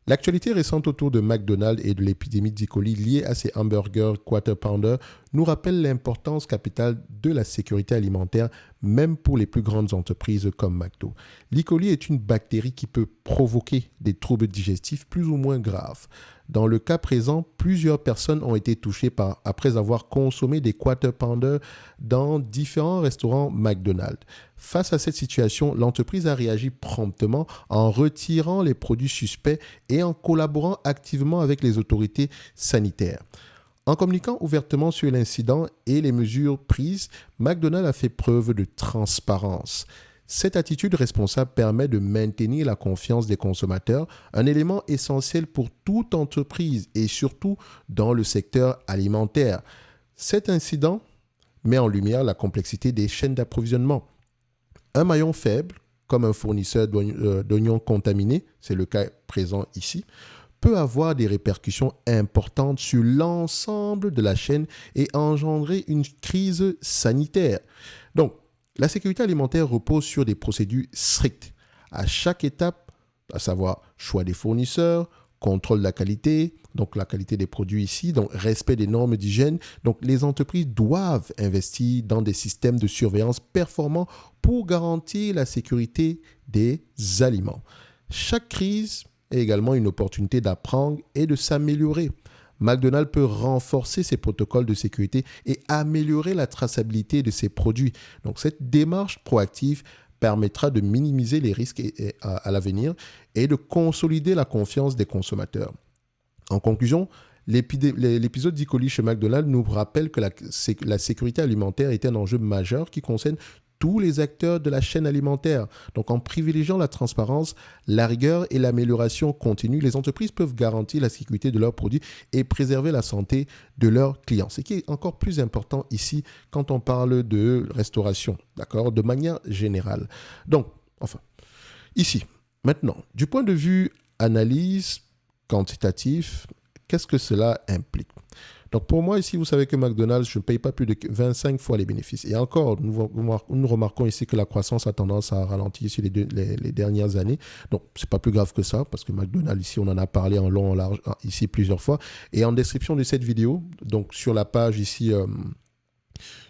L'actualité récente autour de McDonald's et de l'épidémie d'E. coli liée à ces hamburgers Quarter Pounder nous rappelle l'importance capitale de la sécurité alimentaire, même pour les plus grandes entreprises comme McDo. L'E. coli est une bactérie qui peut provoquer des troubles digestifs plus ou moins graves. Dans le cas présent, plusieurs personnes ont été touchées après avoir consommé des Quarter Pounder dans différents restaurants McDonald's. Face à cette situation, l'entreprise a réagi promptement en retirant les produits suspects et en collaborant activement avec les autorités sanitaires. En communiquant ouvertement sur l'incident et les mesures prises, McDonald's a fait preuve de transparence. Cette attitude responsable permet de maintenir la confiance des consommateurs, un élément essentiel pour toute entreprise et surtout dans le secteur alimentaire. Cet incident met en lumière la complexité des chaînes d'approvisionnement. Un maillon faible, comme un fournisseur d'oignons contaminés, c'est le cas présent ici, peut avoir des répercussions importantes sur l'ensemble de la chaîne et engendrer une crise sanitaire. Donc, la sécurité alimentaire repose sur des procédures strictes. À chaque étape, à savoir choix des fournisseurs, contrôle de la qualité, donc la qualité des produits ici, donc respect des normes d'hygiène. Donc, les entreprises doivent investir dans des systèmes de surveillance performants pour garantir la sécurité des aliments. Chaque crise est également une opportunité d'apprendre et de s'améliorer. McDonald's peut renforcer ses protocoles de sécurité et améliorer la traçabilité de ses produits. Donc, cette démarche proactive permettra de minimiser les risques à l'avenir et de consolider la confiance des consommateurs. En conclusion, l'épisode d'E. coli chez McDonald's nous rappelle que la sécurité alimentaire est un enjeu majeur qui concerne tous les acteurs de la chaîne alimentaire. Donc, en privilégiant la transparence, la rigueur et l'amélioration continue, les entreprises peuvent garantir la sécurité de leurs produits et préserver la santé de leurs clients. Ce qui est encore plus important ici quand on parle de restauration, d'accord, de manière générale. Donc, ici, maintenant, du point de vue analyse quantitatif, qu'est-ce que cela implique ? Donc, pour moi, ici, vous savez que McDonald's, je ne paye pas plus de 25 fois les bénéfices. Et encore, nous remarquons ici que la croissance a tendance à ralentir sur les dernières années. Donc, ce n'est pas plus grave que ça, parce que McDonald's, ici, on en a parlé en long, en large, ici, plusieurs fois. Et en description de cette vidéo, donc sur la page ici,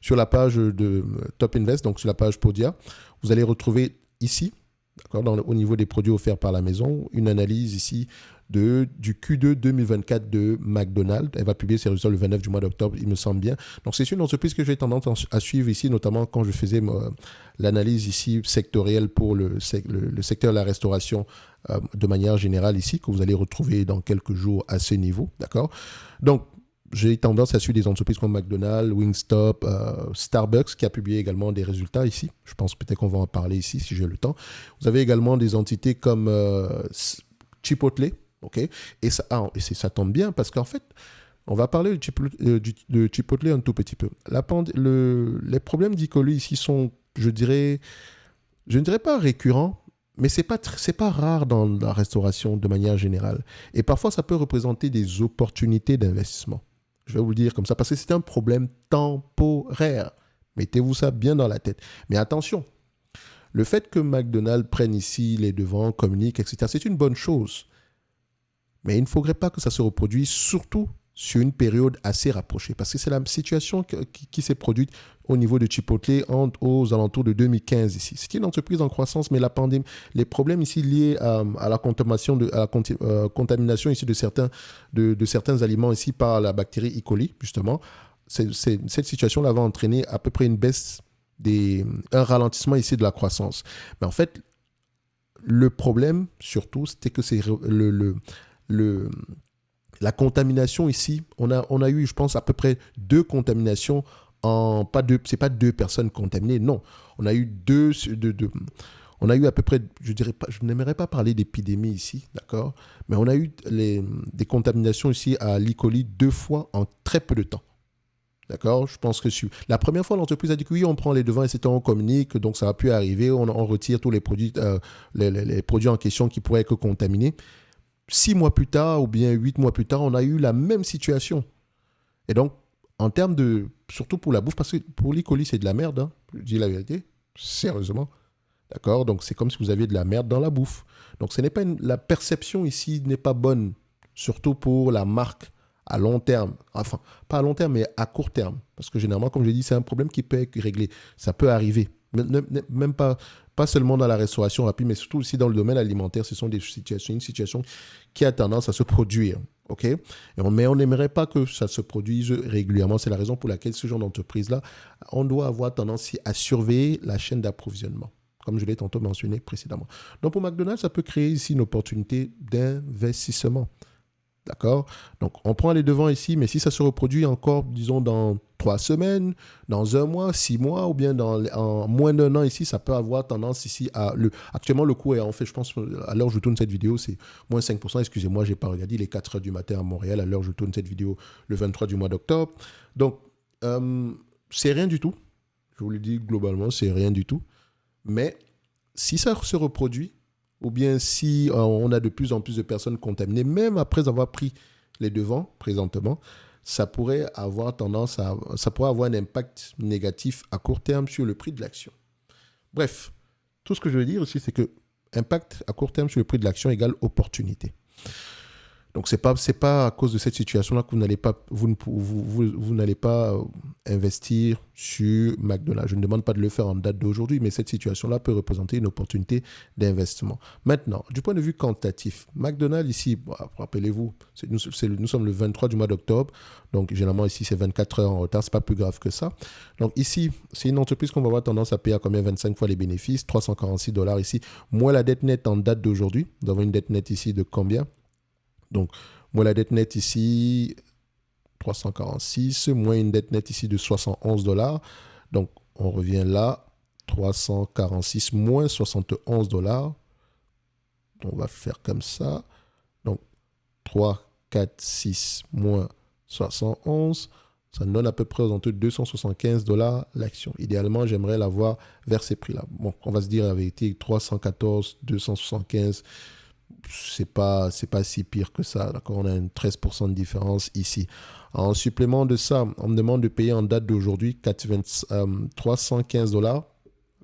sur la page de Top Invest, donc sur la page Podia, vous allez retrouver ici, d'accord, au niveau des produits offerts par la maison, une analyse ici du Q2 2024 de McDonald's. Elle va publier ses résultats le 29 du mois d'octobre, il me semble bien. Donc, c'est une entreprise que j'ai tendance à suivre ici, notamment quand je faisais l'analyse ici sectorielle pour le secteur de la restauration de manière générale ici, que vous allez retrouver dans quelques jours à ce niveau. D'accord ? Donc, j'ai tendance à suivre des entreprises comme McDonald's, Wingstop, Starbucks, qui a publié également des résultats ici. Je pense peut-être qu'on va en parler ici si j'ai le temps. Vous avez également des entités comme Chipotle. Okay. Et ça tombe bien parce qu'en fait, on va parler de Chipotle un tout petit peu. Les problèmes d'E. coli ici sont, je ne dirais pas récurrents, mais c'est pas rare dans la restauration de manière générale. Et parfois, ça peut représenter des opportunités d'investissement. Je vais vous le dire comme ça parce que c'est un problème temporaire. Mettez-vous ça bien dans la tête. Mais attention, le fait que McDonald's prenne ici les devants, communique, etc., c'est une bonne chose. Mais il ne faudrait pas que ça se reproduise, surtout sur une période assez rapprochée. Parce que c'est la situation qui s'est produite au niveau de Chipotle aux alentours de 2015 ici. C'est une entreprise en croissance, mais la pandémie, les problèmes ici liés à la contamination ici de certains aliments ici par la bactérie E. coli, justement, cette situation-là va entraîner à peu près une baisse, un ralentissement ici de la croissance. Mais en fait, le problème, surtout, c'était que c'est la contamination ici, on a eu, je pense, à peu près 2 contaminations c'est pas 2 personnes contaminées, non. On a eu on a eu à peu près, je n'aimerais pas parler d'épidémie ici, d'accord, mais on a eu des contaminations ici à l'E. coli 2 fois en très peu de temps. D'accord, je pense que la première fois, l'entreprise a dit que oui, on prend les devants et c'est on communique, donc ça a pu arriver, on retire tous les produits, les produits en question qui pourraient être contaminés. 6 mois plus tard ou bien 8 mois plus tard, on a eu la même situation. Et donc, en termes surtout pour la bouffe, parce que pour l'E. coli, c'est de la merde, hein, je dis la vérité, sérieusement. D'accord? Donc, c'est comme si vous aviez de la merde dans la bouffe. Donc, ce n'est pas la perception ici n'est pas bonne, surtout pour la marque à long terme. Enfin, pas à long terme, mais à court terme. Parce que généralement, comme je l'ai dit, c'est un problème qui peut être réglé. Ça peut arriver. Même pas seulement dans la restauration rapide, mais surtout aussi dans le domaine alimentaire. Ce sont une situation qui a tendance à se produire. OK? Mais on n'aimerait pas que ça se produise régulièrement. C'est la raison pour laquelle ce genre d'entreprise-là, on doit avoir tendance à surveiller la chaîne d'approvisionnement, comme je l'ai tantôt mentionné précédemment. Donc pour McDonald's, ça peut créer ici une opportunité d'investissement. D'accord? Donc, on prend les devants ici, mais si ça se reproduit encore, disons, dans 3 semaines, dans 1 mois, 6 mois, ou bien en moins d'1 an ici, ça peut avoir tendance ici à... Actuellement, le coût est en fait, je pense, à l'heure où je tourne cette vidéo, c'est moins 5%. Excusez-moi, je n'ai pas regardé, il est 4 heures du matin à Montréal, à l'heure où je tourne cette vidéo, le 23 du mois d'octobre. Donc, c'est rien du tout. Je vous le dis globalement, c'est rien du tout. Mais si ça se reproduit, ou bien si on a de plus en plus de personnes contaminées, même après avoir pris les devants présentement, ça pourrait avoir un impact négatif à court terme sur le prix de l'action. Bref, tout ce que je veux dire aussi, c'est que impact à court terme sur le prix de l'action égale opportunité. Donc, c'est pas à cause de cette situation-là que vous n'allez pas investir sur McDonald's. Je ne demande pas de le faire en date d'aujourd'hui, mais cette situation-là peut représenter une opportunité d'investissement. Maintenant, du point de vue quantitatif, McDonald's ici, rappelez-vous, nous sommes le 23 du mois d'octobre, donc généralement ici c'est 24 heures en retard, c'est pas plus grave que ça. Donc ici, c'est une entreprise qu'on va avoir tendance à payer à combien? 25 fois les bénéfices, $346 ici, moins la dette nette en date d'aujourd'hui. Nous avons une dette nette ici de combien? Donc, moi, la dette nette ici, 346, moins une dette nette ici de $71. Donc, on revient là, 346 moins $71. On va faire comme ça. Donc, 3, 4, 6 moins 71. Ça nous donne à peu près aux alentours de $275 l'action. Idéalement, j'aimerais l'avoir vers ces prix-là. Bon, on va se dire la vérité, 314, 275, c'est pas si pire que ça. D'accord, on a une 13% de différence ici. En supplément de ça, on me demande de payer en date d'aujourd'hui $315.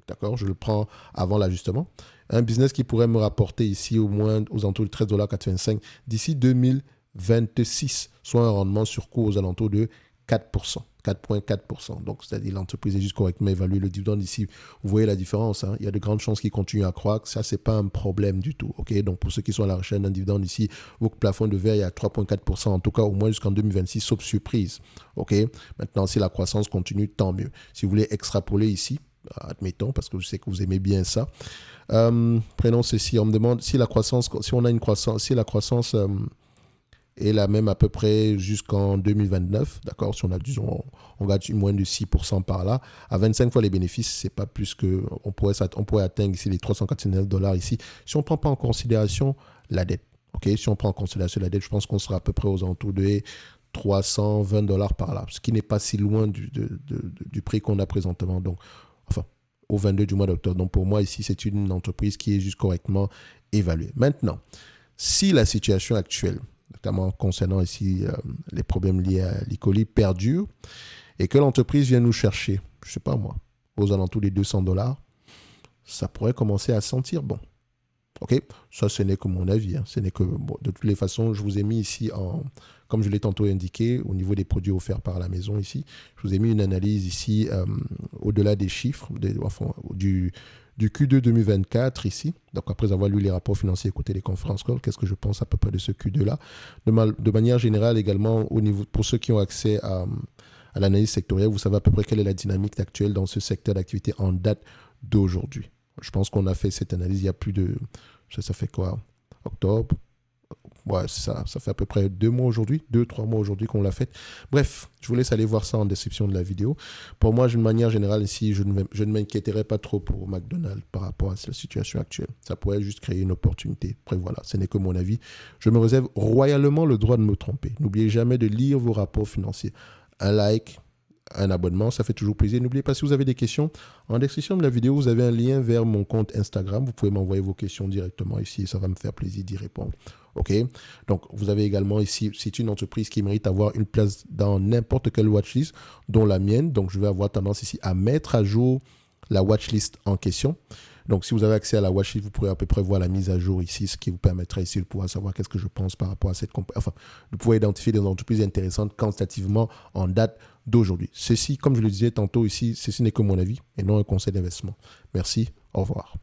D'accord, je le prends avant l'ajustement. Un business qui pourrait me rapporter ici au moins aux alentours de $13,85 d'ici 2026, soit un rendement sur cours aux alentours de 4%. 4,4%. Donc, c'est-à-dire l'entreprise est juste correctement évaluée. Le dividende ici, vous voyez la différence. Hein? Il y a de grandes chances qu'il continue à croître. Ça, ce n'est pas un problème du tout. Okay? Donc, pour ceux qui sont à la recherche d'un dividende ici, votre plafond de verre est à 3,4%, en tout cas au moins jusqu'en 2026, sauf surprise. Okay? Maintenant, si la croissance continue, tant mieux. Si vous voulez extrapoler ici, admettons, parce que je sais que vous aimez bien ça, prenons ceci. On me demande si la croissance est la même à peu près jusqu'en 2029, d'accord? Si on a, disons, on gagne moins de 6% par là, à 25 fois les bénéfices, c'est pas plus que, on pourrait atteindre ici les $349 ici, si on ne prend pas en considération la dette, ok? Si on prend en considération la dette, je pense qu'on sera à peu près aux alentours de $320 par là, ce qui n'est pas si loin du prix qu'on a présentement, donc, enfin, au 22 du mois d'octobre. Donc, pour moi, ici, c'est une entreprise qui est juste correctement évaluée. Maintenant, si la situation actuelle, notamment concernant ici les problèmes liés à l'E. coli, perdure et que l'entreprise vient nous chercher, je ne sais pas moi, aux alentours des $200, ça pourrait commencer à sentir bon. Ok, ça ce n'est que mon avis. Hein. Ce n'est que, bon, de toutes les façons, je vous ai mis ici, comme je l'ai tantôt indiqué, au niveau des produits offerts par la maison ici, je vous ai mis une analyse ici au-delà des chiffres, du Q2 2024 ici. Donc, après avoir lu les rapports financiers, écouté les conférences call, qu'est-ce que je pense à peu près de ce Q2-là? De manière générale également, pour ceux qui ont accès à l'analyse sectorielle, vous savez à peu près quelle est la dynamique actuelle dans ce secteur d'activité en date d'aujourd'hui. Je pense qu'on a fait cette analyse il y a plus de... Ça fait quoi? Octobre? Ouais, ça fait à peu près 2 mois aujourd'hui, 2-3 mois aujourd'hui qu'on l'a fait. Bref, je vous laisse aller voir ça en description de la vidéo. Pour moi, d'une manière générale, ici, je ne m'inquiéterai pas trop pour McDonald's par rapport à la situation actuelle. Ça pourrait juste créer une opportunité. Après, voilà, ce n'est que mon avis. Je me réserve royalement le droit de me tromper. N'oubliez jamais de lire vos rapports financiers. Un like, un abonnement, ça fait toujours plaisir. N'oubliez pas, si vous avez des questions, en description de la vidéo, vous avez un lien vers mon compte Instagram. Vous pouvez m'envoyer vos questions directement ici. Ça va me faire plaisir d'y répondre. OK? Donc, vous avez également ici, c'est une entreprise qui mérite d'avoir une place dans n'importe quelle watchlist, dont la mienne. Donc, je vais avoir tendance ici à mettre à jour la watchlist en question. Donc, si vous avez accès à la watchlist, vous pourrez à peu près voir la mise à jour ici, ce qui vous permettra ici de pouvoir savoir qu'est-ce que je pense par rapport à cette compagnie. Enfin, de pouvoir identifier des entreprises intéressantes quantitativement en date d'aujourd'hui. Ceci, comme je le disais tantôt ici, ceci n'est que mon avis et non un conseil d'investissement. Merci, au revoir.